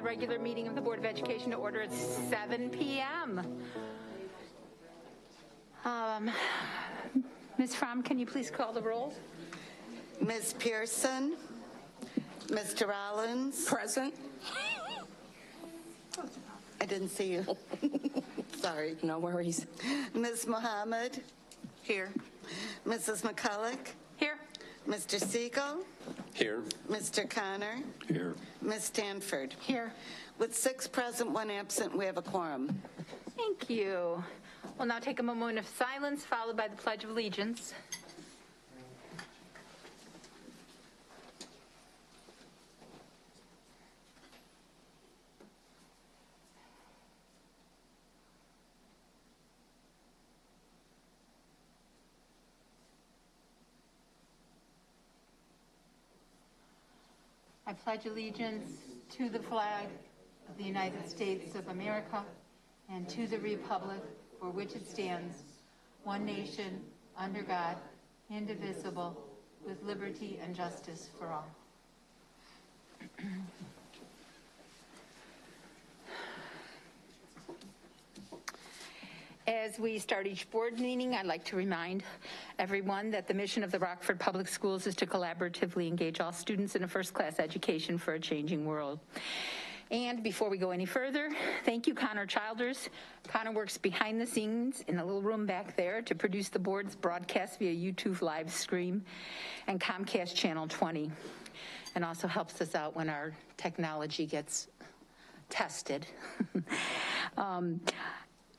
regular meeting of the Board of Education to order at 7 p.m. Ms. Fromm, can you please call the roll? Ms. Pearson? Mr. Rollins? Present. I didn't see you. Sorry. No worries. Ms. Mohammed? Here. Mrs. McCulloch? Here. Mr. Siegel? Here. Mr. Connor? Here. Ms. Stanford? Here. With 6 present, 1 absent, we have a quorum. Thank you. We'll now take a moment of silence, followed by the Pledge of Allegiance. I pledge allegiance to the flag of the United States of America and to the republic for which it stands, one nation, under God, indivisible, with liberty and justice for all. As we start each board meeting, I'd like to remind everyone that the mission of the Rockford Public Schools is to collaboratively engage all students in a first-class education for a changing world. And before we go any further, thank you, Connor Childers. Connor works behind the scenes in the little room back there to produce the board's broadcast via YouTube live stream and Comcast Channel 20, and also helps us out when our technology gets tested.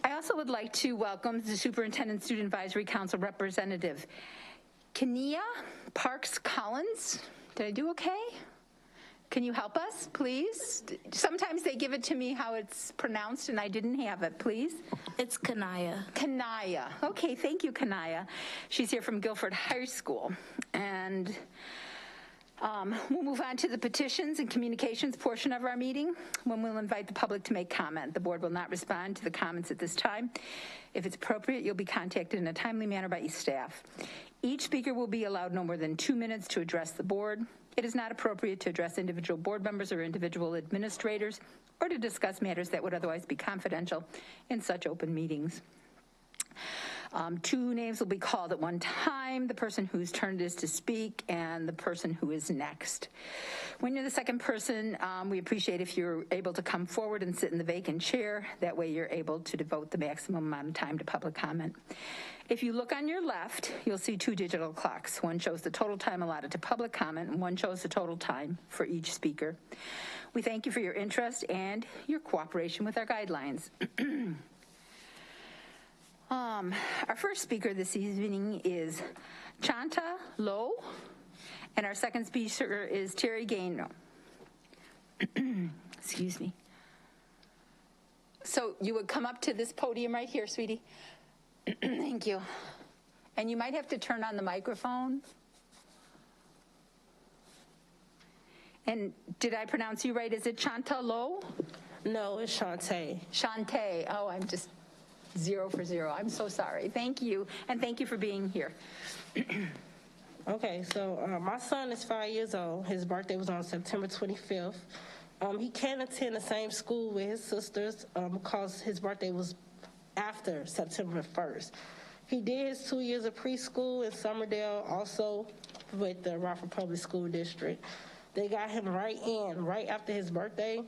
I also would like to welcome the Superintendent Student Advisory Council representative, Kenia Parks Collins. Did I do okay? Can you help us, please? Sometimes they give it to me how it's pronounced and I didn't have it, please. It's Kanaya. Kanaya. Okay, thank you, Kanaya. She's here from Guilford High School. And we'll move on to the petitions and communications portion of our meeting, when we'll invite the public to make comment. The board will not respond to the comments at this time. If it's appropriate, you'll be contacted in a timely manner by staff. Each speaker will be allowed no more than 2 minutes to address the board. It is not appropriate to address individual board members or individual administrators, or to discuss matters that would otherwise be confidential in such open meetings. 2 names will be called at one time, the person whose turn it is to speak and the person who is next. When you're the second person, we appreciate if you're able to come forward and sit in the vacant chair. That way you're able to devote the maximum amount of time to public comment. If you look on your left, you'll see 2 digital clocks. One shows the total time allotted to public comment, and one shows the total time for each speaker. We thank you for your interest and your cooperation with our guidelines. Our first speaker this evening is Chanta Lowe, and our second speaker is Terry Gaino. Excuse me. So you would come up to this podium right here, sweetie. Thank you. And you might have to turn on the microphone. And did I pronounce you right? Is it Chanta Lowe? No, it's Shantae. Shantae. Oh, I'm just 0 for 0. I'm so sorry. Thank you. And thank you for being here. Okay, so my son is 5 years old. His birthday was on September 25th. He can't attend the same school with his sisters because his birthday was after September 1st. He did his 2 years of preschool in Summerdale, also with the Rockford Public School District. They got him right after his birthday,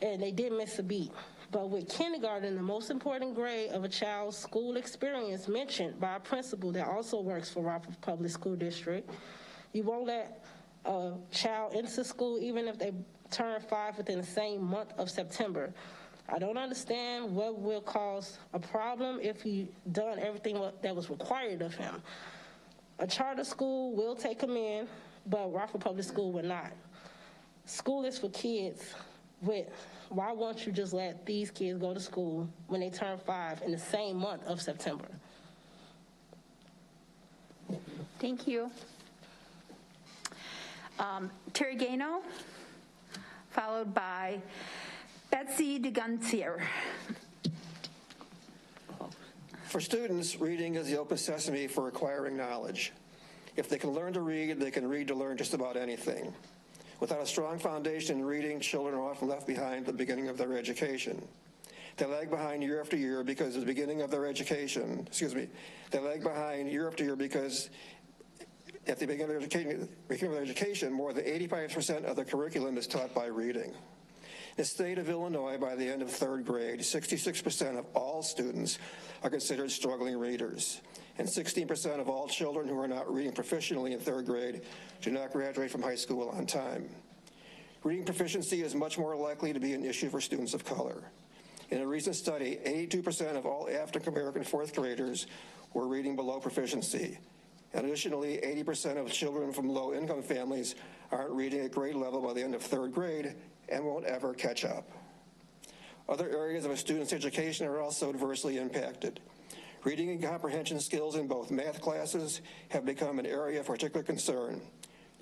and they didn't miss a beat. But with kindergarten, the most important grade of a child's school experience mentioned by a principal that also works for Rockford Public School District, you won't let a child into school even if they turn 5 within the same month of September. I don't understand what will cause a problem if he done everything that was required of him. A charter school will take him in, but Rockford Public School will not. School is for kids why won't you just let these kids go to school when they turn 5 in the same month of September? Thank you. Terry Gaino, followed by Betsy DeGuncier. For students, reading is the open sesame for acquiring knowledge. If they can learn to read, they can read to learn just about anything. Without a strong foundation in reading, children are often left behind at the beginning of their education. They lag behind year after year because at the beginning of their education, they lag behind year after year because at the beginning of their education, more than 85% of the curriculum is taught by reading. In the state of Illinois, by the end of third grade, 66% of all students are considered struggling readers, and 16% of all children who are not reading proficiently in third grade do not graduate from high school on time. Reading proficiency is much more likely to be an issue for students of color. In a recent study, 82% of all African American fourth graders were reading below proficiency. Additionally, 80% of children from low-income families aren't reading at grade level by the end of third grade and won't ever catch up. Other areas of a student's education are also adversely impacted. Reading and comprehension skills in both math classes have become an area of particular concern.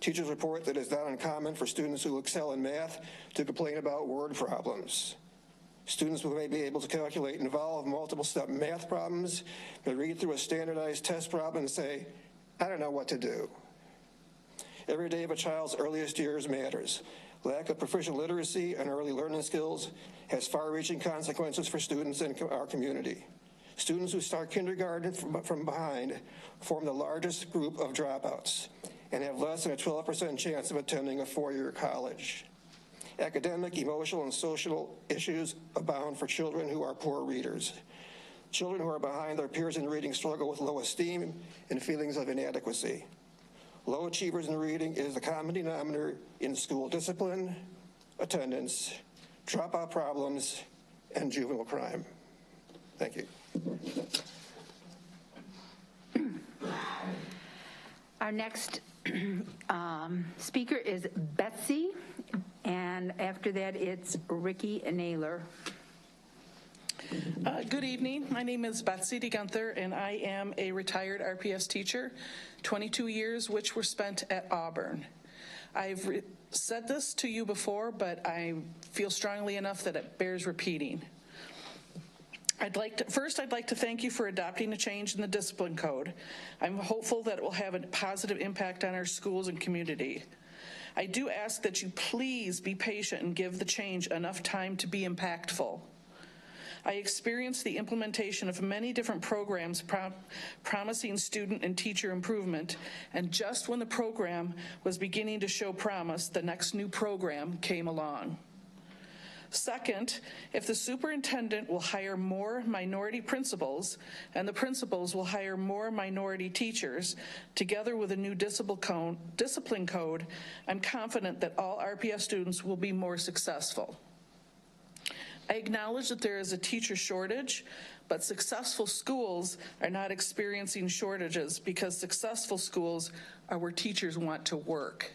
Teachers report that it's not uncommon for students who excel in math to complain about word problems. Students who may be able to calculate involved multiple-step math problems may read through a standardized test problem and say, I don't know what to do. Every day of a child's earliest years matters. Lack of proficient literacy and early learning skills has far-reaching consequences for students in our community. Students who start kindergarten from behind form the largest group of dropouts and have less than a 12% chance of attending a four-year college. Academic, emotional, and social issues abound for children who are poor readers. Children who are behind their peers in reading struggle with low esteem and feelings of inadequacy. Low achievers in reading is the common denominator in school discipline, attendance, dropout problems, and juvenile crime. Thank you. Our next speaker is Betsy, and after that it's Ricky Naylor. Good evening. My name is Betsy DeGunther, and I am a retired RPS teacher, 22 years which were spent at Auburn. I've said this to you before, but I feel strongly enough that it bears repeating. I'd like to thank you for adopting a change in the discipline code. I'm hopeful that it will have a positive impact on our schools and community. I do ask that you please be patient and give the change enough time to be impactful. I experienced the implementation of many different programs promising student and teacher improvement, and just when the program was beginning to show promise, the next new program came along. Second, if the superintendent will hire more minority principals and the principals will hire more minority teachers, together with a new discipline code, I'm confident that all RPS students will be more successful. I acknowledge that there is a teacher shortage, but successful schools are not experiencing shortages because successful schools are where teachers want to work.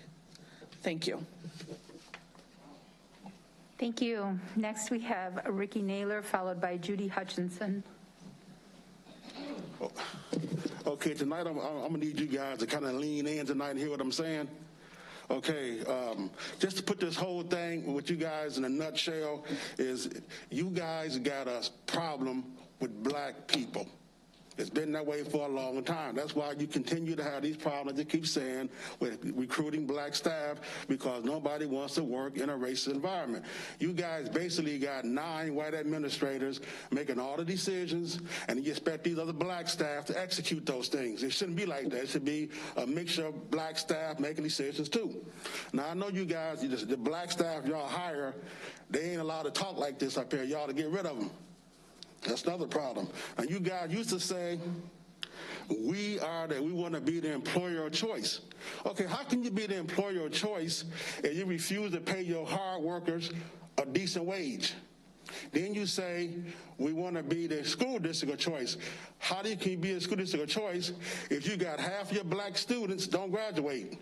Thank you. Thank you. Next we have Ricky Naylor, followed by Judy Hutchinson. Okay, tonight I'm gonna need you guys to kind of lean in tonight and hear what I'm saying. Okay, just to put this whole thing with you guys in a nutshell is you guys got a problem with black people. It's been that way for a long time. That's why you continue to have these problems they keep saying with recruiting black staff, because nobody wants to work in a racist environment. You guys basically got 9 white administrators making all the decisions, and you expect these other black staff to execute those things. It shouldn't be like that. It should be a mixture of black staff making decisions too. Now, I know you guys, the black staff y'all hire, they ain't allowed to talk like this up here. Y'all to get rid of them. That's another problem. And you guys used to say, we want to be the employer of choice. Okay, how can you be the employer of choice if you refuse to pay your hard workers a decent wage? Then you say, we want to be the school district of choice. How can you be a school district of choice if you got half your black students don't graduate?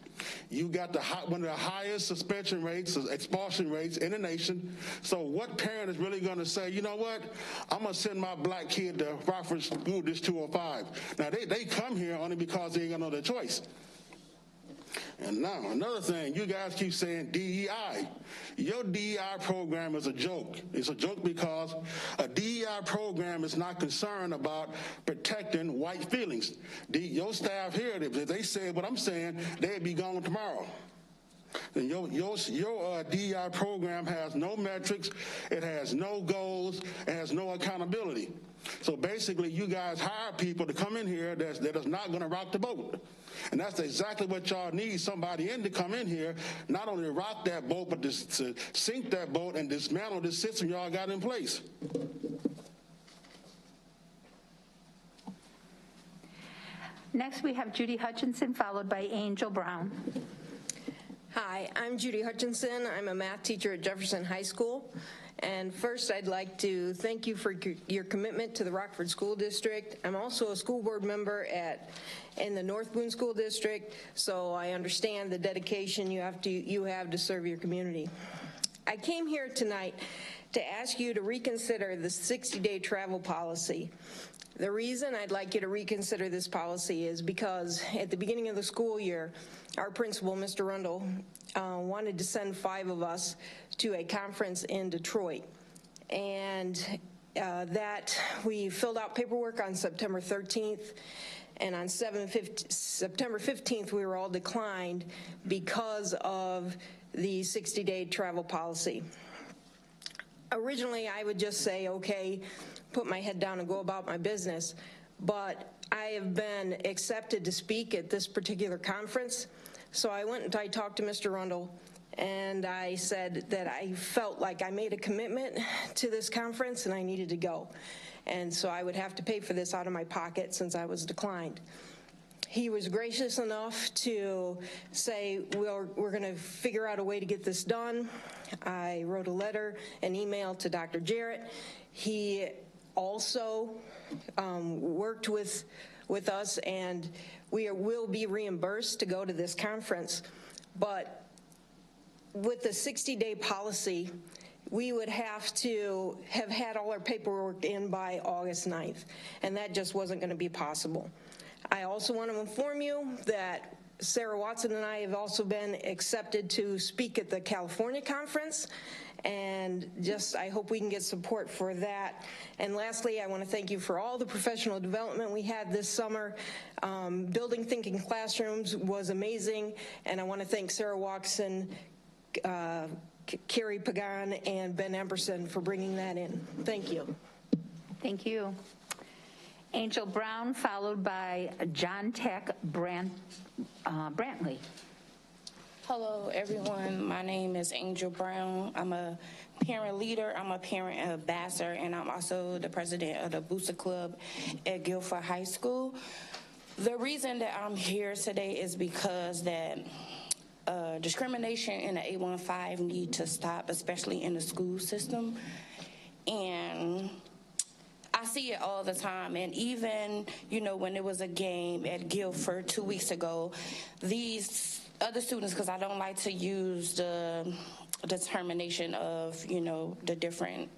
You got one of the highest suspension rates, expulsion rates in the nation. So what parent is really going to say, you know what, I'm going to send my black kid to Rockford School District 205. Now, they come here only because they ain't got no other choice. And now, another thing, you guys keep saying DEI. Your DEI program is a joke. It's a joke because a DEI program is not concerned about protecting white feelings. Your staff here, if they said what I'm saying, they'd be gone tomorrow. And your DEI program has no metrics, it has no goals, it has no accountability. So basically, you guys hire people to come in here that is not going to rock the boat. And that's exactly what y'all need, somebody in to come in here, not only to rock that boat, but to sink that boat and dismantle the system y'all got in place. Next, we have Judy Hutchinson, followed by Angel Brown. Hi, I'm Judy Hutchinson. I'm a math teacher at Jefferson High School. And first, I'd like to thank you for your commitment to the Rockford School District. I'm also a school board member in the North Boone School District, so I understand the dedication you have to serve your community. I came here tonight to ask you to reconsider the 60-day travel policy. The reason I'd like you to reconsider this policy is because at the beginning of the school year, our principal, Mr. Rundle, wanted to send 5 of us to a conference in Detroit. And that we filled out paperwork on September 13th, and on September 15th, we were all declined because of the 60-day travel policy. Originally, I would just say, okay, put my head down and go about my business, but I have been accepted to speak at this particular conference, so I went and I talked to Mr. Rundle, and I said that I felt like I made a commitment to this conference and I needed to go, and so I would have to pay for this out of my pocket since I was declined. He was gracious enough to say, we're going to figure out a way to get this done. I wrote a letter, an email to Dr. Jarrett. He also worked with us, and we will be reimbursed to go to this conference. But with the 60-day policy, we would have to have had all our paperwork in by August 9th, and that just wasn't going to be possible. I also want to inform you that Sarah Watson and I have also been accepted to speak at the California conference, and I hope we can get support for that. And lastly, I want to thank you for all the professional development we had this summer. Building Thinking Classrooms was amazing, and I want to thank Sarah Watson, Carrie Pagan, and Ben Emberson for bringing that in. Thank you. Thank you. Angel Brown, followed by John Tech Brantley. Hello, everyone. My name is Angel Brown. I'm a parent leader, I'm a parent ambassador, and I'm also the president of the Booster Club at Guilford High School. The reason that I'm here today is because that discrimination in the 815 need to stop, especially in the school system. And I see it all the time, and even, when there was a game at Guilford 2 weeks ago, these other students, because I don't like to use the determination of, the different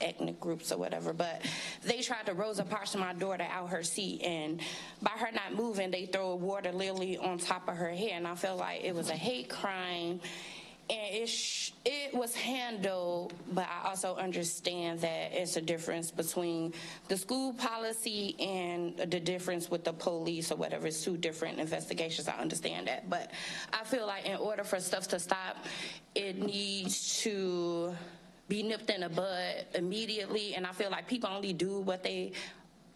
ethnic groups or whatever, but they tried to Rosa Parks my daughter out her seat, and by her not moving, they throw a water lily on top of her head, and I felt like it was a hate crime. And it was handled, but I also understand that it's a difference between the school policy and the difference with the police or whatever. It's 2 different investigations. I understand that. But I feel like in order for stuff to stop, it needs to be nipped in the bud immediately. And I feel like people only do what they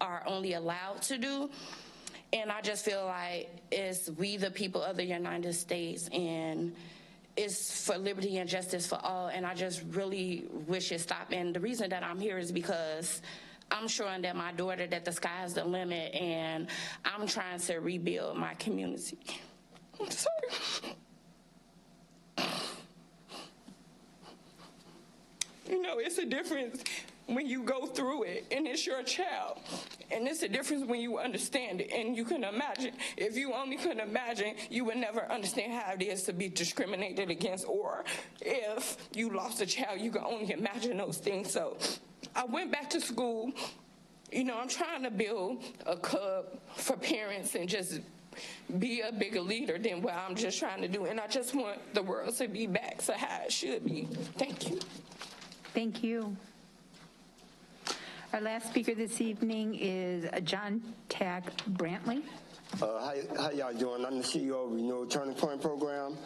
are only allowed to do. And I just feel like it's we the people of the United States, and it's for liberty and justice for all, and I just really wish it stopped. And the reason that I'm here is because I'm showing that my daughter that the sky's the limit, and I'm trying to rebuild my community. I'm sorry. It's a difference when you go through it and it's your child. And it's a difference when you understand it. And you can imagine, if you only could imagine, you would never understand how it is to be discriminated against. Or if you lost a child, you can only imagine those things. So I went back to school. I'm trying to build a club for parents and just be a bigger leader than what I'm just trying to do. And I just want the world to be back to how it should be. Thank you. Thank you. Our last speaker this evening is John Tack Brantley. How y'all doing? I'm the CEO of Renewal Turning Point Program.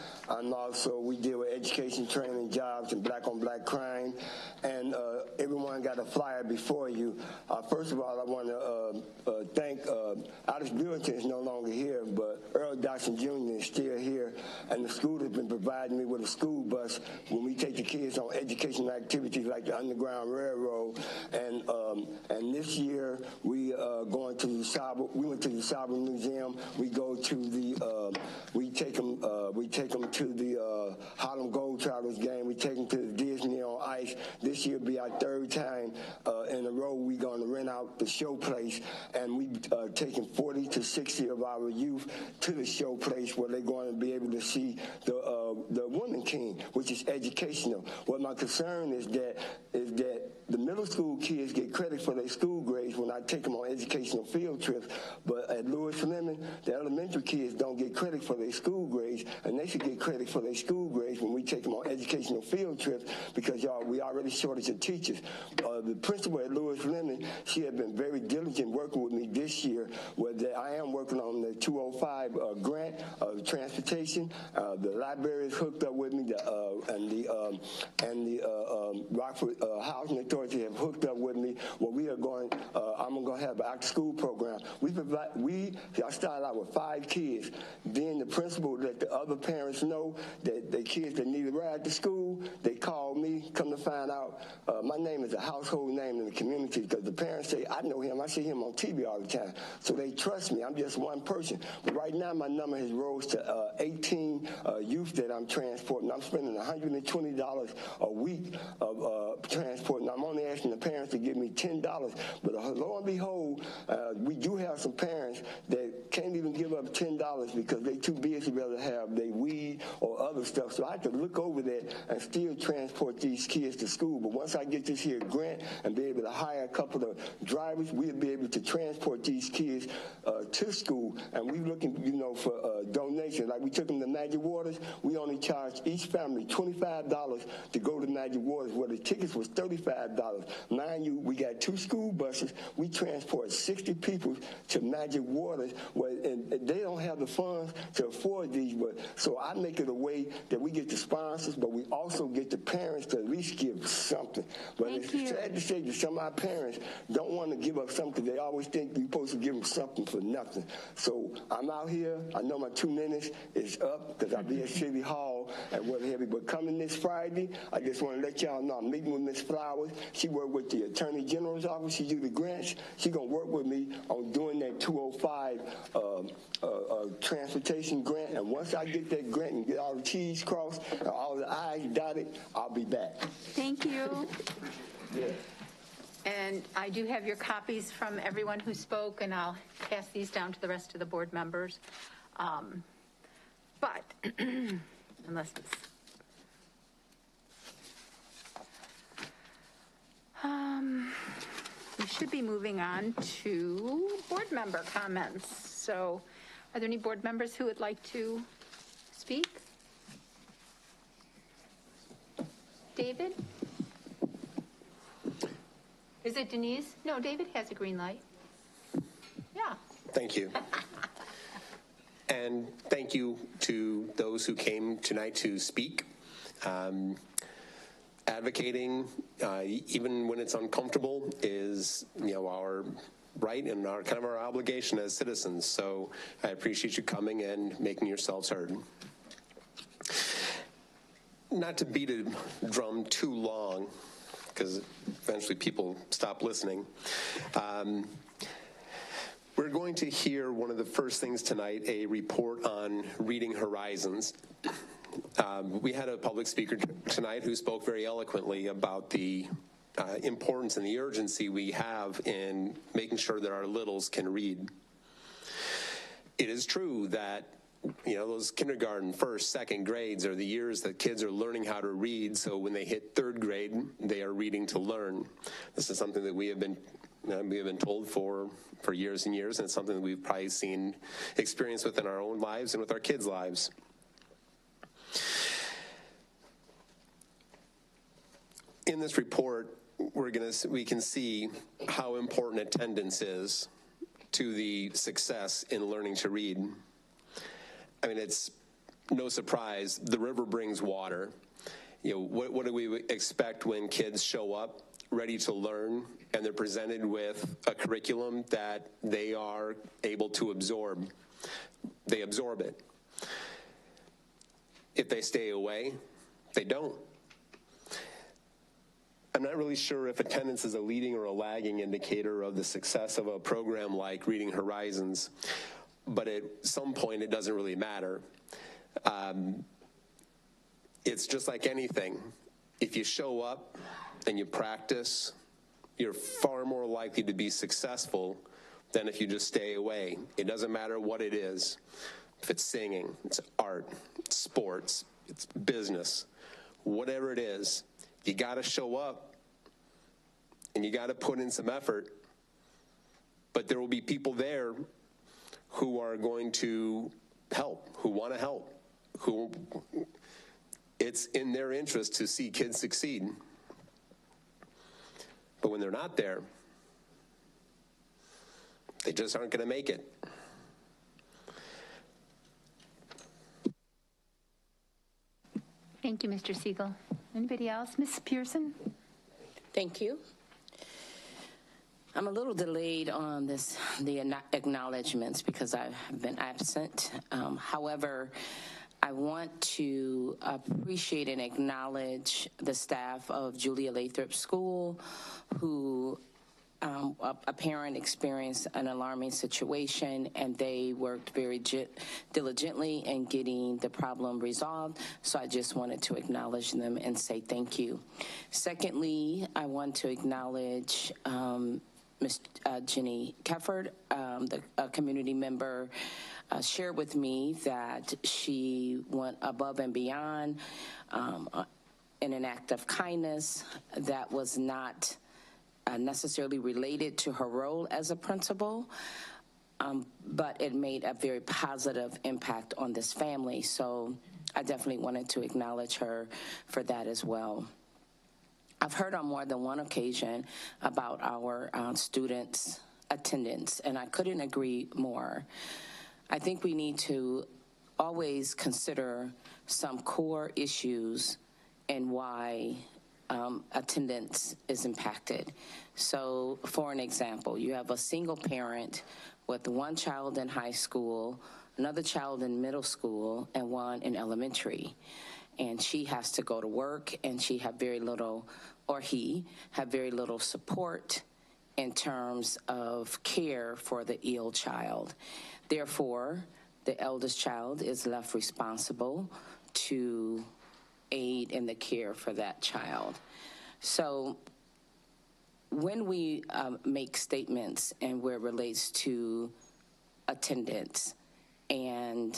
We deal with education, training, jobs, and black-on-black crime. And everyone got a flyer before you. First of all, I want to thank Alex Buellton is no longer here, but Earl Dodson Jr. is still here. And the school has been providing me with a school bus when we take the kids on educational activities like the Underground Railroad. And this year we went to the Cyber Museum. We go to the we take them to the Harlem Globetrotters game. We take them to the Disney on Ice. This year be our third time in a row. We're going to rent out the show place, and we taking 40 to 60 of our youth to the show place where they're going to be able to see the Woman King, which is educational. What my concern is that the middle school kids get credit for their school grades when I take them on educational field trips, but at Lewis Fleming, the elementary kids don't get credit for their school grades, and they should get credit for their school grades when we take them on educational field trips, because we already shortage of teachers. The principal at Lewis Fleming, she had been very diligent working with me this year, where I am working on the 205 grant of transportation. The library is hooked up with me, and the Rockford Housing Authority have hooked up with me. Well, we are going. I'm going to have an after-school program. I started out with 5 kids. Then the principal let the other parents know that the kids that need a ride to school, they called me. Come to find out, my name is a household name in the community because the parents say, I know him. I see him on TV all the time. So they trust me. I'm just one person. But right now, my number has rose to 18 youth that I'm transporting. I'm spending $120 a week of transporting. I'm only asking the parents to give me $10. But lo and behold, we do have some parents that can't even give up $10 because they too busy rather have their weed or other stuff. So I have to look over that and still transport these kids to school. But once I get this here grant and be able to hire a couple of drivers, we'll be able to transport these kids to school. And we're looking, for donations. Like we took them to Magic Waters. We only charged each family $25 to go to Magic Waters, where the tickets was $35. Mind you, we got 2 school buses. We transport 60 people to Magic Waters, and they don't have the funds to afford these. So I make it a way that we get the sponsors, but we also get the parents to at least give something. But it's sad to say that some of our parents don't want to give up something. They always think you're supposed to give them something for nothing. So I'm out here. I know my 2 minutes is up because I'll be at City Hall and what have you. But coming this Friday, I just want to let y'all know I'm meeting with Miss Flowers. She worked with the Attorney General's office. She do the grants. She's going to work with me on doing that 205 transportation grant. And once I get that grant and get all the T's crossed and all the I's dotted, I'll be back. Thank you. Yeah. And I do have your copies from everyone who spoke, and I'll pass these down to the rest of the board members. But unless it's... we should be moving on to board member comments. So are there any board members who would like to speak? David? Is it Denise? No, David has a green light. Yeah. Thank you. And thank you to those who came tonight to speak. Advocating, even when it's uncomfortable, is our right and our kind of our obligation as citizens. So I appreciate you coming and making yourselves heard. Not to beat a drum too long, because eventually people stop listening. We're going to hear one of the first things tonight, a report on Reading Horizons. We had a public speaker tonight who spoke very eloquently about the importance and the urgency we have in making sure that our littles can read. It is true that those kindergarten, first, second grades are the years that kids are learning how to read. So when they hit 3rd grade, they are reading to learn. This is something that we have been told for years and years, and it's something that we've probably seen experience within our own lives and with our kids' lives. In this report, we can see how important attendance is to the success in learning to read. I mean, it's no surprise, the river brings water. You know, what do we expect when kids show up ready to learn and they're presented with a curriculum that they are able to absorb? They absorb it. If they stay away, they don't. I'm not really sure if attendance is a leading or a lagging indicator of the success of a program like Reading Horizons, but at some point it doesn't really matter. It's just like anything. If you show up and you practice, you're far more likely to be successful than if you just stay away. It doesn't matter what it is. If it's singing, it's art, it's sports, it's business, whatever it is, you got to show up and you got to put in some effort. But there will be people there who are going to help, who want to help, who it's in their interest to see kids succeed. But when they're not there, they just aren't going to make it. Thank you, Mr. Siegel. Anybody else? Ms. Pearson? Thank you. I'm a little delayed on the acknowledgments because I've been absent. However, I want to appreciate and acknowledge the staff of Julia Lathrop School who a parent experienced an alarming situation and they worked very diligently in getting the problem resolved. So I just wanted to acknowledge them and say thank you. Secondly, I want to acknowledge Ms. Jenny Kefford, the community member, shared with me that she went above and beyond in an act of kindness that was not necessarily related to her role as a principal, but it made a very positive impact on this family. So I definitely wanted to acknowledge her for that as well. I've heard on more than one occasion about our students' attendance, and I couldn't agree more. I think we need to always consider some core issues and why attendance is impacted. So, for an example, you have a single parent with one child in high school, another child in middle school, and one in elementary. And she has to go to work, and she have very little, or he have very little support in terms of care for the ill child. Therefore, the eldest child is left responsible to aid in the care for that child. So when we make statements and where it relates to attendance and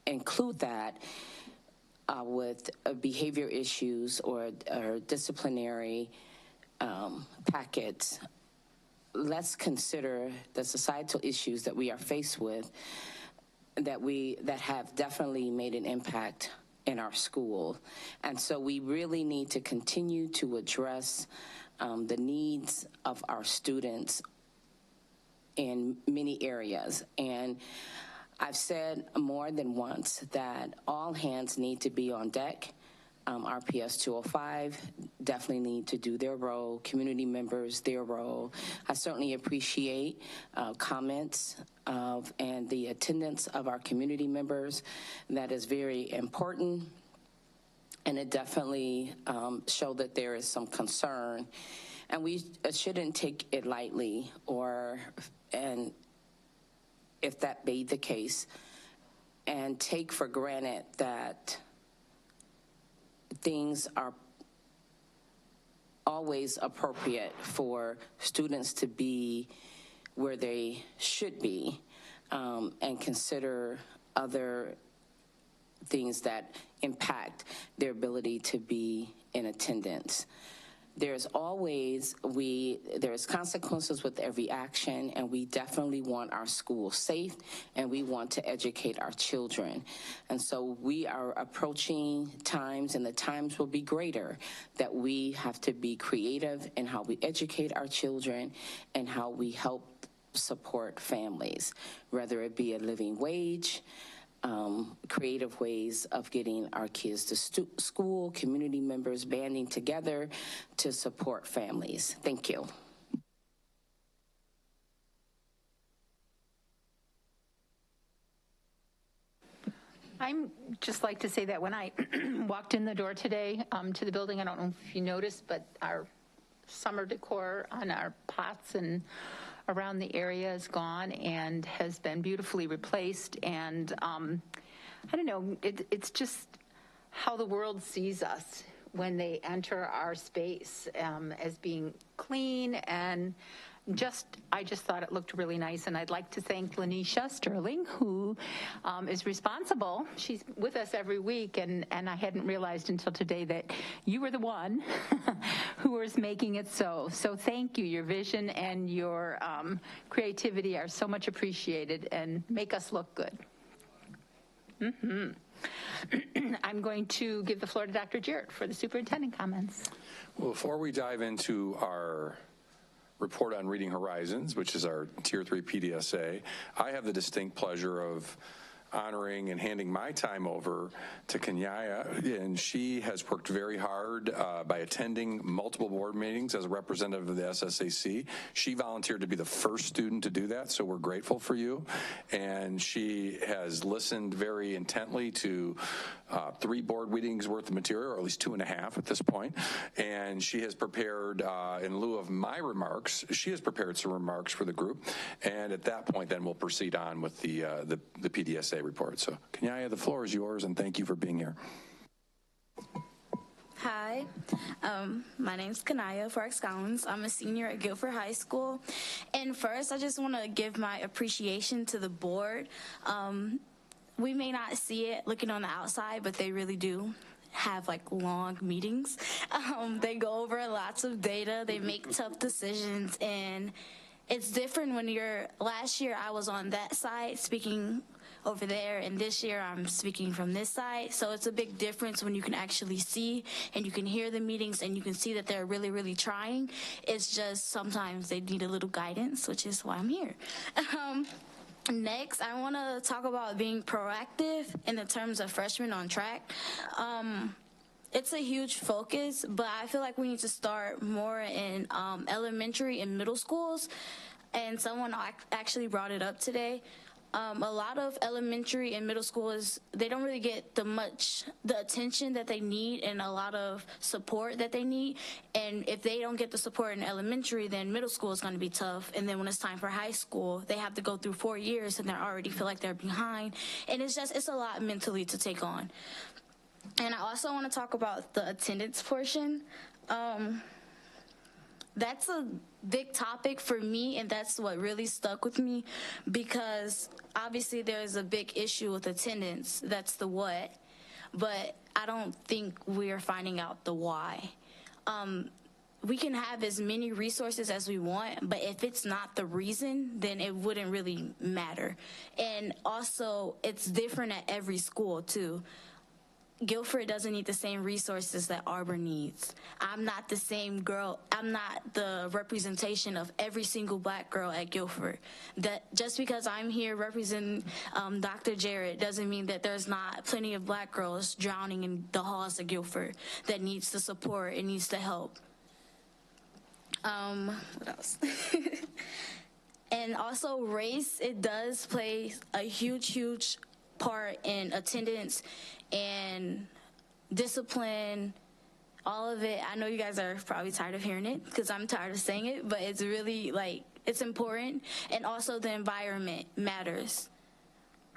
include that with behavior issues or disciplinary packets, let's consider the societal issues that we are faced with that have definitely made an impact in our school. And so we really need to continue to address the needs of our students in many areas. And I've said more than once that all hands need to be on deck. RPS 205 definitely need to do their role, community members, their role. I certainly appreciate comments and the attendance of our community members. That is very important, and it definitely shows that there is some concern, and we shouldn't take it lightly, and if that be the case, and take for granted that things are always appropriate for students to be where they should be, and consider other things that impact their ability to be in attendance. there's consequences with every action, and we definitely want our schools safe, and we want to educate our children. And so we are approaching times, and the times will be greater, that we have to be creative in how we educate our children and how we help support families, whether it be a living wage, creative ways of getting our kids to school, community members banding together to support families. Thank you. I'm just like to say that when I walked in the door today to the building, I don't know if you noticed, but our summer decor on our pots and around the area is gone and has been beautifully replaced. And I don't know, it's just how the world sees us when they enter our space as being clean, and I just thought it looked really nice. And I'd like to thank Lanisha Sterling, who is responsible. She's with us every week, and I hadn't realized until today that you were the one who was making it so. So thank you. Your vision and your creativity are so much appreciated and make us look good. I'm going to give the floor to Dr. Jarrett for the superintendent comments. Well, before we dive into our report on Reading Horizons, which is our Tier 3 PDSA, I have the distinct pleasure of honoring and handing my time over to Kenyaya, and she has worked very hard by attending multiple board meetings as a representative of the SSAC. She volunteered to be the first student to do that, so we're grateful for you. And she has listened very intently to 3 board meetings worth of material, or at least 2.5 at this point. And she has prepared, in lieu of my remarks, she has prepared some remarks for the group. And at that point, then we'll proceed on with the PDSA report. So, Kenyaya, the floor is yours, and thank you for being here. Hi, my name's Kenyaya Farks Collins. I'm a senior at Guilford High School. And first, I just want to give my appreciation to the board. We may not see it looking on the outside, but they really do have like long meetings. They go over lots of data, they make tough decisions, and it's different when last year I was on that side speaking over there, and this year I'm speaking from this side. So it's a big difference when you can actually see and you can hear the meetings and you can see that they're really, really trying. It's just sometimes they need a little guidance, which is why I'm here. Next, I want to talk about being proactive in the terms of freshmen on track. It's a huge focus, but I feel like we need to start more in elementary and middle schools. And someone actually brought it up today. A lot of elementary and middle schools, they don't really get the attention that they need and a lot of support that they need. And if they don't get the support in elementary, then middle school is going to be tough. And then when it's time for high school, they have to go through 4 years and they already feel like they're behind. And it's a lot mentally to take on. And I also want to talk about the attendance portion. That's a big topic for me, and that's what really stuck with me, because obviously there's a big issue with attendance. That's the what, but I don't think we're finding out the why. We can have as many resources as we want, but if it's not the reason, then it wouldn't really matter. And also, it's different at every school too. Guilford doesn't need the same resources that Auburn needs. I'm not the same girl. I'm not the representation of every single black girl at Guilford. That just because I'm here representing Dr. Jarrett doesn't mean that there's not plenty of black girls drowning in the halls of Guilford that needs the support and needs the help. What else? And also race, it does play a huge part in attendance and discipline, all of it. I know you guys are probably tired of hearing it because I'm tired of saying it, but it's really it's important. And also the environment matters.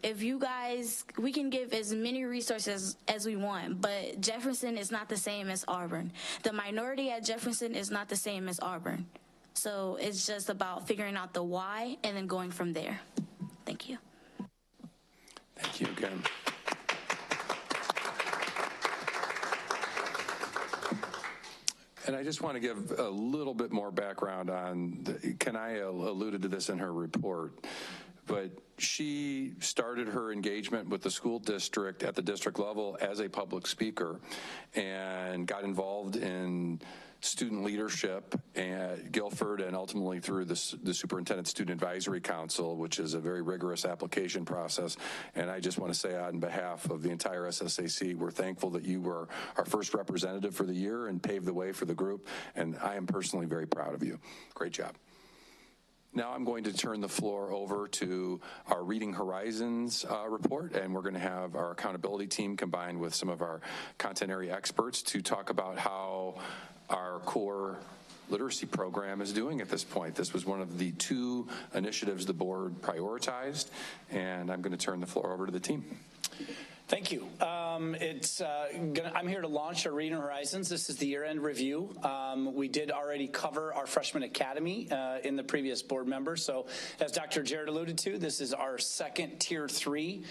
If you guys, we can give as many resources as we want, but Jefferson is not the same as Auburn. The minority at Jefferson is not the same as Auburn. So it's just about figuring out the why and then going from there. Thank you. Thank you again. And I just want to give a little bit more background on, Kanaya alluded to this in her report, but she started her engagement with the school district at the district level as a public speaker and got involved in student leadership at Guilford and ultimately through the Superintendent Student Advisory Council, which is a very rigorous application process. And I just want to say on behalf of the entire SSAC, we're thankful that you were our first representative for the year and paved the way for the group. And I am personally very proud of you. Great job. Now I'm going to turn the floor over to our Reading Horizons report, and we're going to have our accountability team combined with some of our content area experts to talk about how our core literacy program is doing at this point. This was one of the 2 initiatives the board prioritized, and I'm going to turn the floor over to the team. Thank you. I'm here to launch our Reading Horizons. This is the year-end review. We did already cover our Freshman Academy in the previous board member. So as Dr. Jarrett alluded to, this is our second Tier 3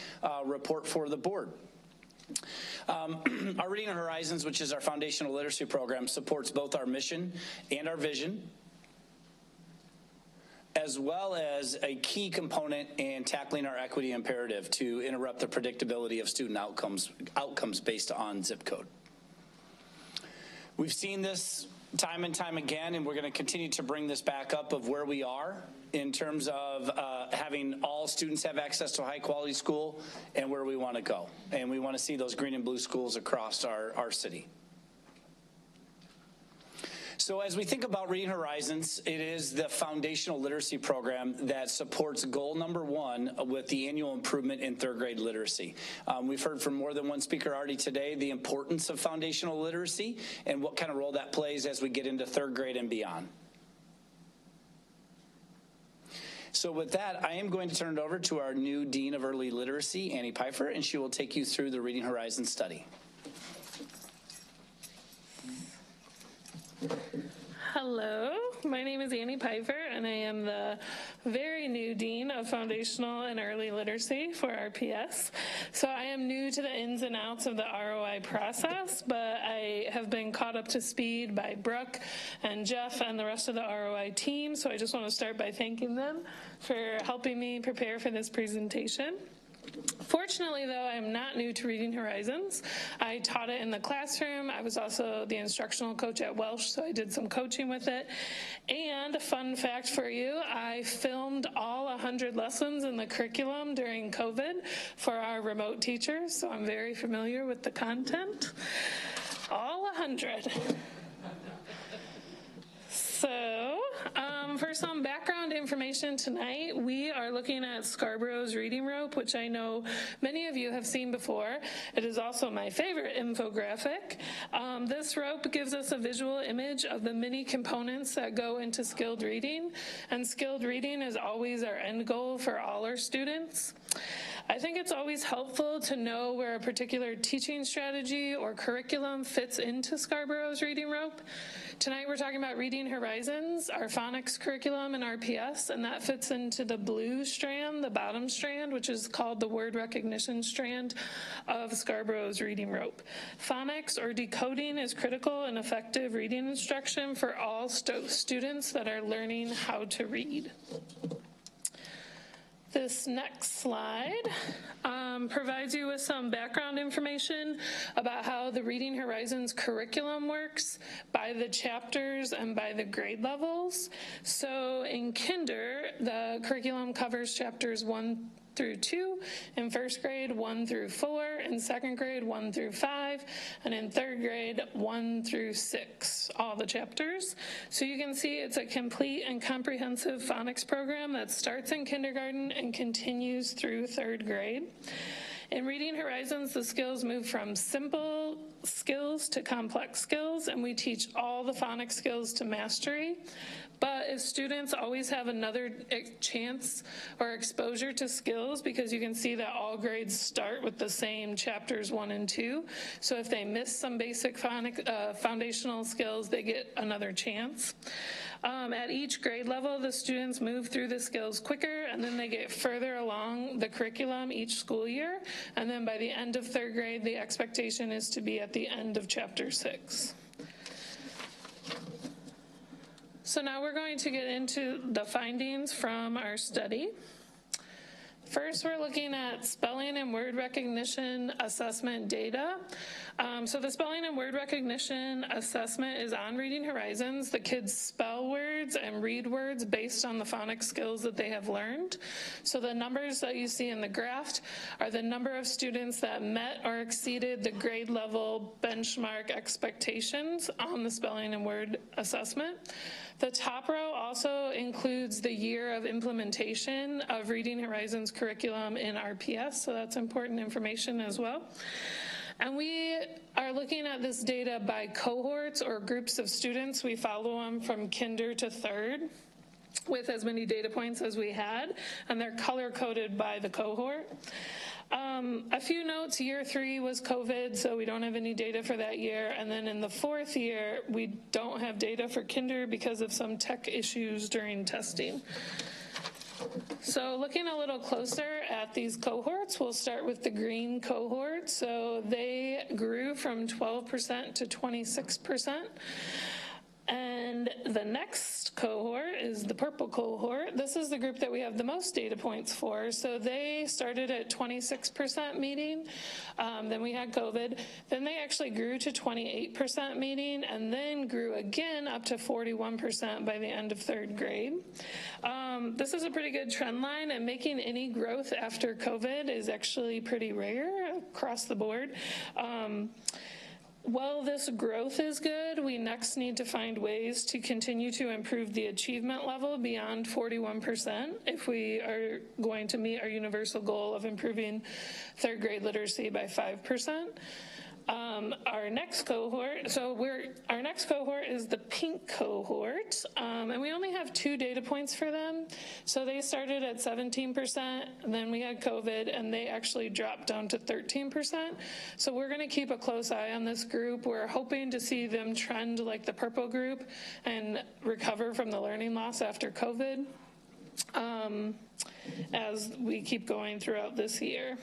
report for the board. Our Reading Horizons, which is our foundational literacy program, supports both our mission and our vision, as well as a key component in tackling our equity imperative to interrupt the predictability of student outcomes based on zip code. We've seen this time and time again, and we're going to continue to bring this back up of where we are in terms of having all students have access to a high-quality school and where we want to go. And we want to see those green and blue schools across our city. So as we think about Reading Horizons, it is the foundational literacy program that supports goal number 1 with the annual improvement in 3rd grade literacy. We've heard from more than one speaker already today the importance of foundational literacy and what kind of role that plays as we get into 3rd grade and beyond. So with that, I am going to turn it over to our new Dean of Early Literacy, Annie Pfeiffer, and she will take you through the Reading Horizons study. Hello, my name is Annie Pfeiffer, and I am the very new Dean of Foundational and Early Literacy for RPS. So I am new to the ins and outs of the ROI process, but I have been caught up to speed by Brooke and Jeff and the rest of the ROI team, so I just want to start by thanking them for helping me prepare for this presentation. Fortunately, though, I am not new to Reading Horizons. I taught it in the classroom. I was also the instructional coach at Welsh, so I did some coaching with it. And a fun fact for you, I filmed all 100 lessons in the curriculum during COVID for our remote teachers, so I'm very familiar with the content. All 100. So, for some background information tonight, we are looking at Scarborough's reading rope, which I know many of you have seen before. It is also my favorite infographic. This rope gives us a visual image of the many components that go into skilled reading, and skilled reading is always our end goal for all our students. I think it's always helpful to know where a particular teaching strategy or curriculum fits into Scarborough's reading rope. Tonight we're talking about Reading Horizons, our phonics curriculum in RPS, and that fits into the blue strand, the bottom strand, which is called the word recognition strand of Scarborough's reading rope. Phonics or decoding is critical and effective reading instruction for all students that are learning how to read. This next slide provides you with some background information about how the Reading Horizons curriculum works by the chapters and by the grade levels. So in kinder, the curriculum covers chapters 1 through 2, in first grade 1 through 4, in second grade 1 through 5, and in third grade 1 through 6, all the chapters. So you can see it's a complete and comprehensive phonics program that starts in kindergarten and continues through third grade. In Reading Horizons, the skills move from simple skills to complex skills, and we teach all the phonics skills to mastery. But if students always have another chance or exposure to skills, because you can see that all grades start with the same chapters 1 and 2. So if they miss some basic foundational skills, they get another chance. At each grade level, the students move through the skills quicker, and then they get further along the curriculum each school year. And then by the end of third grade, the expectation is to be at the end of chapter 6. So now we're going to get into the findings from our study. First, we're looking at spelling and word recognition assessment data. So the spelling and word recognition assessment is on Reading Horizons. The kids spell words and read words based on the phonics skills that they have learned. So the numbers that you see in the graph are the number of students that met or exceeded the grade level benchmark expectations on the spelling and word assessment. The top row also includes the year of implementation of Reading Horizons curriculum in RPS, so that's important information as well. And we are looking at this data by cohorts or groups of students. We follow them from kinder to third with as many data points as we had, and they're color-coded by the cohort. A few notes, year 3 was COVID, so we don't have any data for that year. And then in the 4th year, we don't have data for kinder because of some tech issues during testing. So looking a little closer at these cohorts, we'll start with the green cohort. So they grew from 12% to 26%. And the next cohort is the purple cohort. This is the group that we have the most data points for. So they started at 26% meeting, then we had COVID. Then they actually grew to 28% meeting, and then grew again up to 41% by the end of 3rd grade. This is a pretty good trend line, and making any growth after COVID is actually pretty rare across the board. While this growth is good, we next need to find ways to continue to improve the achievement level beyond 41% if we are going to meet our universal goal of improving 3rd grade literacy by 5%. Our next cohort, our next cohort is the pink cohort, and we only have 2 data points for them. So they started at 17%, and then we had COVID, and they actually dropped down to 13%. So we're gonna keep a close eye on this group. We're hoping to see them trend like the purple group and recover from the learning loss after COVID as we keep going throughout this year.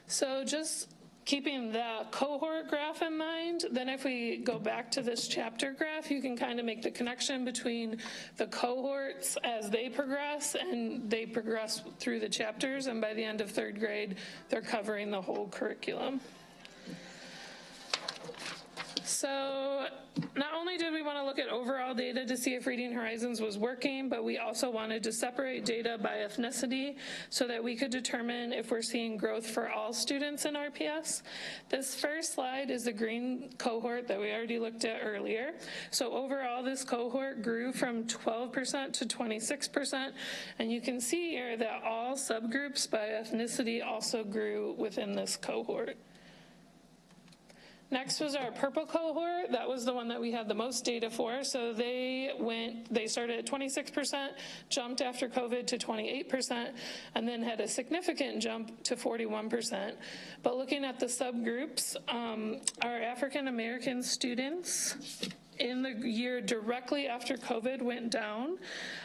So just keeping the cohort graph in mind, then if we go back to this chapter graph, you can kind of make the connection between the cohorts as they progress, and they progress through the chapters, and by the end of 3rd grade, they're covering the whole curriculum. So not only did we want to look at overall data to see if Reading Horizons was working, but we also wanted to separate data by ethnicity so that we could determine if we're seeing growth for all students in RPS. This first slide is the green cohort that we already looked at earlier. So overall, this cohort grew from 12% to 26%, and you can see here that all subgroups by ethnicity also grew within this cohort. Next was our purple cohort. That was the one that we had the most data for. So they started at 26%, jumped after COVID to 28%, and then had a significant jump to 41%. But looking at the subgroups, our African American students in the year directly after COVID went down.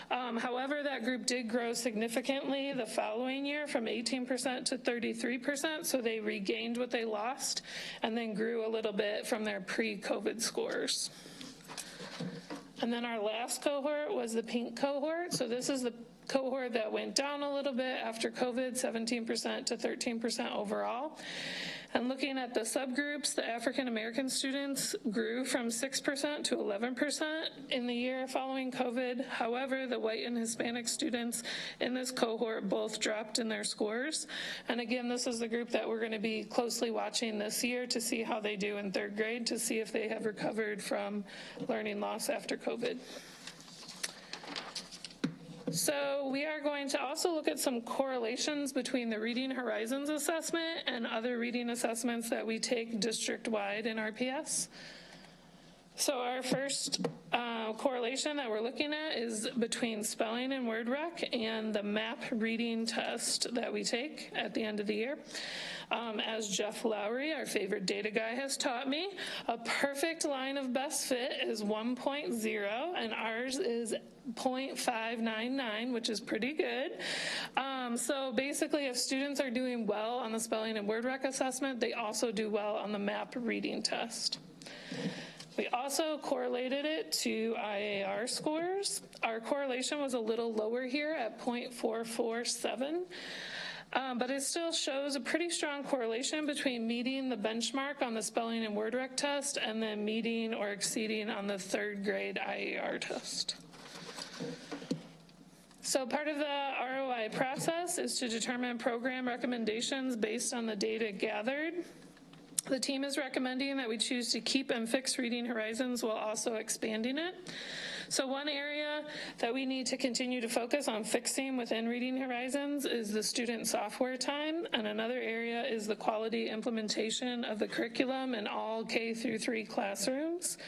However, that group did grow significantly the following year from 18% to 33%, so they regained what they lost and then grew a little bit from their pre-COVID scores. And then our last cohort was the pink cohort. So this is the cohort that went down a little bit after COVID, 17% to 13% overall. And looking at the subgroups, the African American students grew from 6% to 11% in the year following COVID. However, the white and Hispanic students in this cohort both dropped in their scores. And again, this is the group that we're going to be closely watching this year to see how they do in 3rd grade, to see if they have recovered from learning loss after COVID. So we are going to also look at some correlations between the Reading Horizons assessment and other reading assessments that we take district-wide in RPS. So our first correlation that we're looking at is between spelling and word rec and the MAP reading test that we take at the end of the year. As Jeff Lowry, our favorite data guy, has taught me, a perfect line of best fit is 1.0, and ours is 0.599, which is pretty good. So basically, if students are doing well on the spelling and word rec assessment, they also do well on the MAP reading test. We also correlated it to IAR scores. Our correlation was a little lower here at 0.447, but it still shows a pretty strong correlation between meeting the benchmark on the spelling and word rec test and then meeting or exceeding on the 3rd grade IAR test. So part of the ROI process is to determine program recommendations based on the data gathered. The team is recommending that we choose to keep and fix Reading Horizons while also expanding it. So one area that we need to continue to focus on fixing within Reading Horizons is the student software time, and another area is the quality implementation of the curriculum in all K-3 classrooms.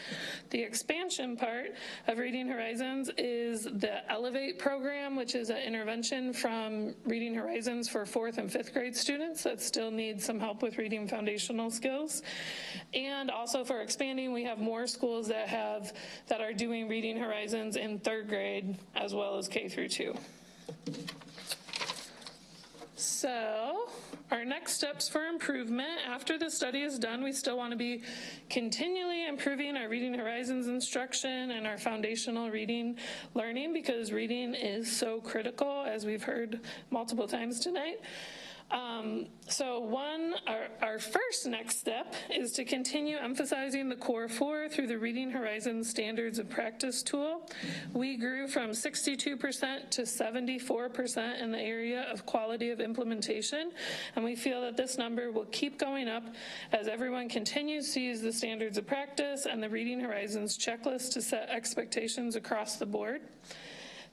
The expansion part of Reading Horizons is the Elevate program, which is an intervention from Reading Horizons for 4th and 5th grade students that still need some help with reading foundational skills. And also for expanding, we have more schools that are doing Reading Horizons in 3rd grade as well as K-2. So our next steps for improvement, after the study is done, we still want to be continually improving our Reading Horizons instruction and our foundational reading learning, because reading is so critical, as we've heard multiple times tonight. Our first next step is to continue emphasizing the core 4 through the Reading Horizons Standards of Practice tool. We grew from 62% to 74% in the area of quality of implementation, and we feel that this number will keep going up as everyone continues to use the Standards of Practice and the Reading Horizons checklist to set expectations across the board.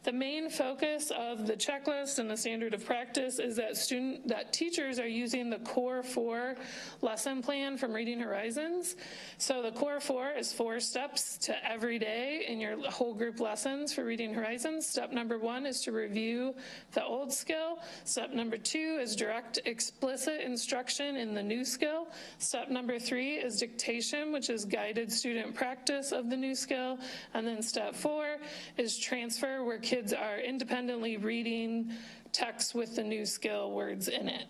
The main focus of the checklist and the standard of practice is that teachers are using the Core 4 lesson plan from Reading Horizons. So the Core 4 is 4 steps to every day in your whole group lessons for Reading Horizons. Step number 1 is to review the old skill. Step number 2 is direct explicit instruction in the new skill. Step number 3 is dictation, which is guided student practice of the new skill. And then step 4 is transfer, where kids are independently reading text with the new skill words in it.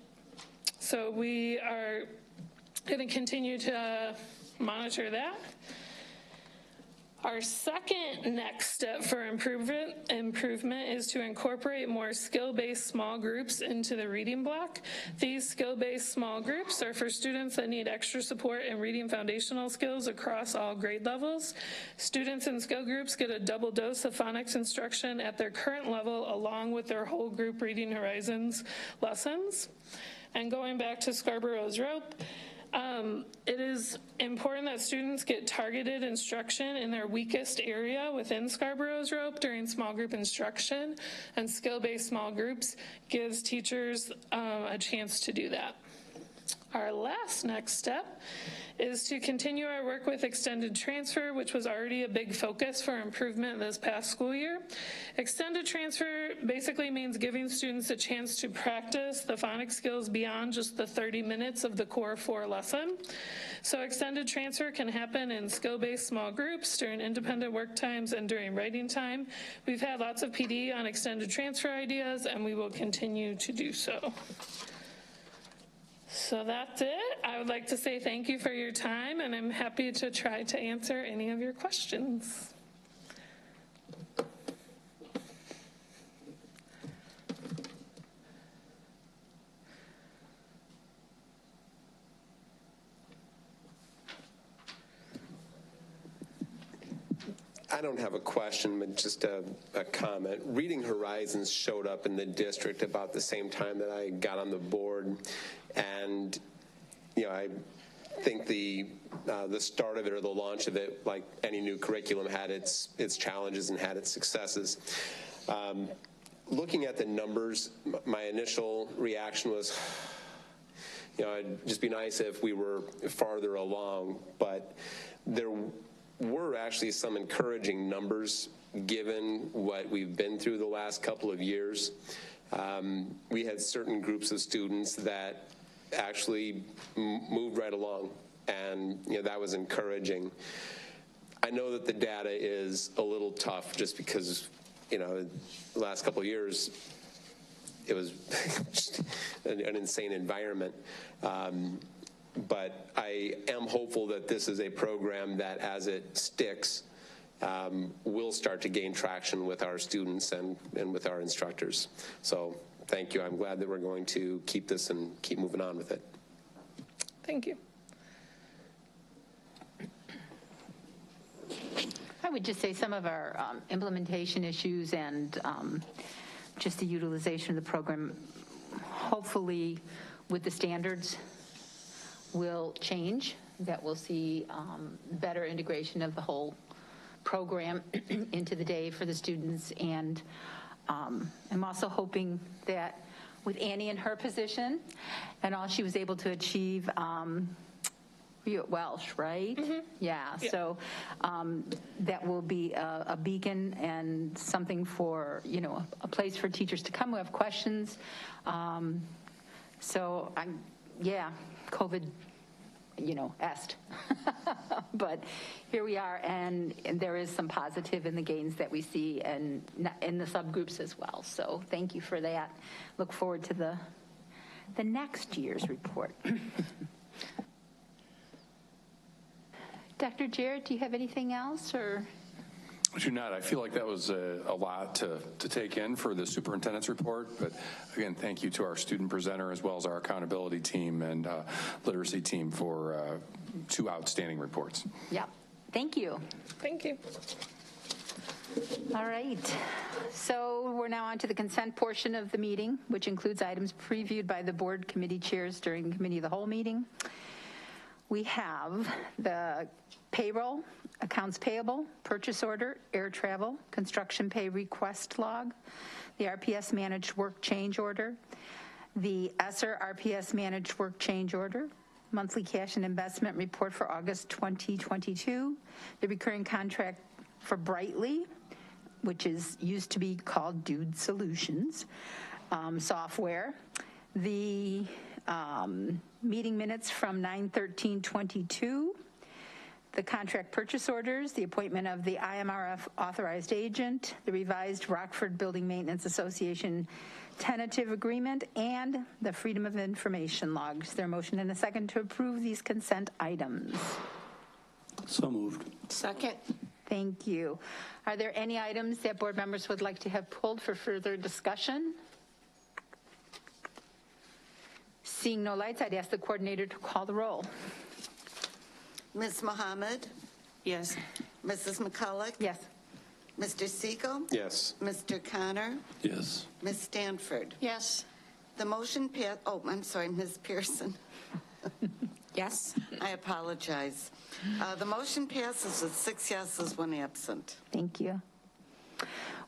So we are going to continue to monitor that. Our second next step for improvement is to incorporate more skill-based small groups into the reading block. These skill-based small groups are for students that need extra support in reading foundational skills across all grade levels. Students in skill groups get a double dose of phonics instruction at their current level along with their whole group Reading Horizons lessons. And going back to Scarborough's rope, it is important that students get targeted instruction in their weakest area within Scarborough's rope during small group instruction, and skill-based small groups gives teachers a chance to do that. Our last next step is to continue our work with extended transfer, which was already a big focus for improvement this past school year. Extended transfer basically means giving students a chance to practice the phonics skills beyond just the 30 minutes of the Core 4 lesson. So extended transfer can happen in skill-based small groups, during independent work times, and during writing time. We've had lots of PD on extended transfer ideas, and we will continue to do so. So that's it. I would like to say thank you for your time, and I'm happy to try to answer any of your questions. I don't have a question, but just a comment. Reading Horizons showed up in the district about the same time that I got on the board, and I think the start of it, or the launch of it, like any new curriculum, had its challenges and had its successes. Looking at the numbers, my initial reaction was, it'd just be nice if we were farther along, but there were actually some encouraging numbers given what we've been through the last couple of years. We had certain groups of students that actually moved right along, and that was encouraging. I know that the data is a little tough just because the last couple of years it was just an insane environment. But I am hopeful that this is a program that, as it sticks, will start to gain traction with our students and with our instructors. So thank you. I'm glad that we're going to keep this and keep moving on with it. Thank you. I would just say some of our implementation issues and just the utilization of the program, hopefully with the standards, will change, that we'll see better integration of the whole program into the day for the students. And I'm also hoping that with Annie in her position and all she was able to achieve, you at Welsh, right? Mm-hmm. Yeah, so that will be a beacon and something for, a place for teachers to come who have questions. So COVID, est. But here we are, and there is some positive in the gains that we see and in the subgroups as well. So thank you for that. Look forward to the next year's report. Dr. Jarrett, do you have anything else, or? I do not. I feel like that was a lot to take in for the superintendent's report. But again, thank you to our student presenter as well as our accountability team and literacy team for 2 outstanding reports. Yeah. Thank you. Thank you. All right. So we're now on to the consent portion of the meeting, which includes items previewed by the board committee chairs during the committee of the whole meeting. We have the payroll, accounts payable, purchase order, air travel, construction pay request log, the RPS managed work change order, the ESSER RPS managed work change order, monthly cash and investment report for August 2022, the recurring contract for Brightly, which used to be called Dude Solutions, software, the meeting minutes from 9/13/22, the contract purchase orders, the appointment of the IMRF authorized agent, the revised Rockford Building Maintenance Association tentative agreement, and the Freedom of Information logs. Is there a motion and a second to approve these consent items? So moved. Second. Thank you. Are there any items that board members would like to have pulled for further discussion? Seeing no lights, I'd ask the coordinator to call the roll. Ms. Mohammed? Yes. Mrs. McCulloch? Yes. Mr. Siegel? Yes. Mr. Connor? Yes. Ms. Stanford? Yes. The motion passed. Oh, I'm sorry, Ms. Pearson. Yes. I apologize. The motion passes with 6 yeses, 1 absent. Thank you.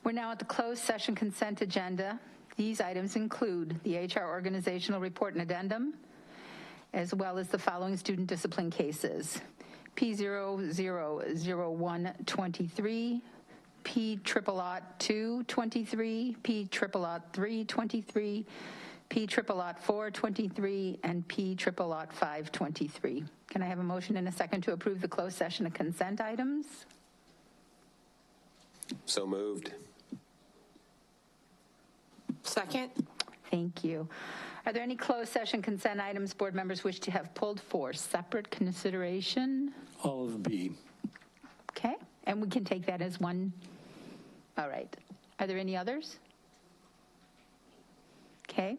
We're now at the closed session consent agenda. These items include the HR organizational report and addendum, as well as the following student discipline cases: P0000123, P0000223, P0000323, P0000423, and P0000523. Can I have a motion and a second to approve the closed session of consent items? So moved. Second. Thank you. Are there any closed session consent items board members wish to have pulled for separate consideration? All of B. Okay, and we can take that as one. All right. Are there any others? Okay.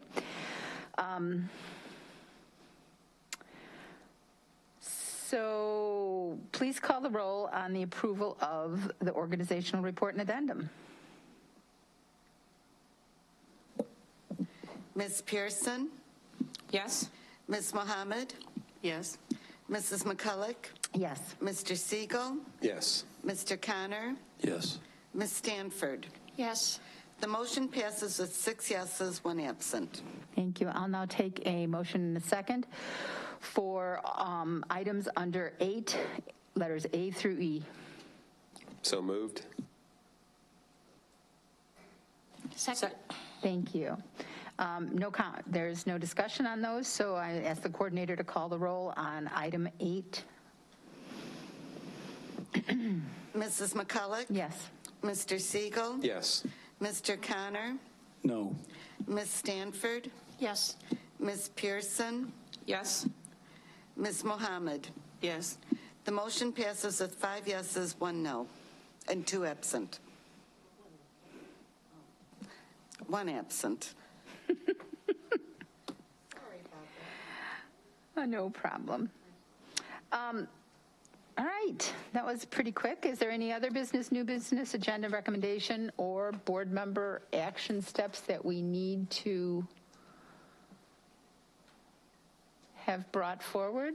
So please call the roll on the approval of the organizational report and addendum. Ms. Pearson? Yes. Ms. Mohammed? Yes. Mrs. McCulloch? Yes. Mr. Siegel? Yes. Mr. Connor? Yes. Ms. Stanford? Yes. The motion passes with 6 yeses, 1 absent. Thank you. I'll now take a motion in a second for items under 8, letters A through E. So moved. Second. Thank you. There's no discussion on those, so I ask the coordinator to call the roll on item 8. Mrs. McCulloch? Yes. Mr. Siegel? Yes. Mr. Connor? No. Ms. Stanford? Yes. Ms. Pearson? Yes. Ms. Mohammed? Yes. The motion passes with 5 yeses, 1 no, and 2 absent. 1 absent. No problem. All right, that was pretty quick. Is there any other business, new business, agenda recommendation, or board member action steps that we need to have brought forward?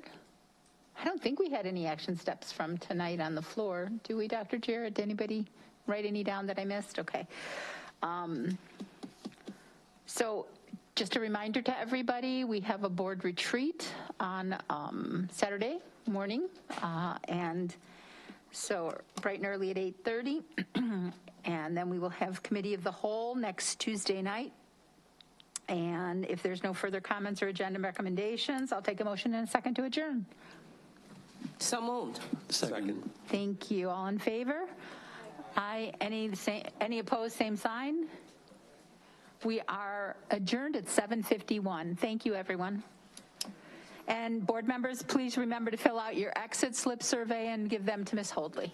I don't think we had any action steps from tonight on the floor. Do we, Dr. Jarrett? Did anybody write any down that I missed? Okay. So just a reminder to everybody, we have a board retreat on Saturday morning, and so bright and early at 8:30, and then we will have committee of the whole next Tuesday night. And if there's no further comments or agenda recommendations, I'll take a motion and a second to adjourn. So moved. Second. Thank you. All in favor? Aye. Any opposed? Same sign. We are adjourned at 7:51. Thank you, everyone. And board members, please remember to fill out your exit slip survey and give them to Ms. Holdley.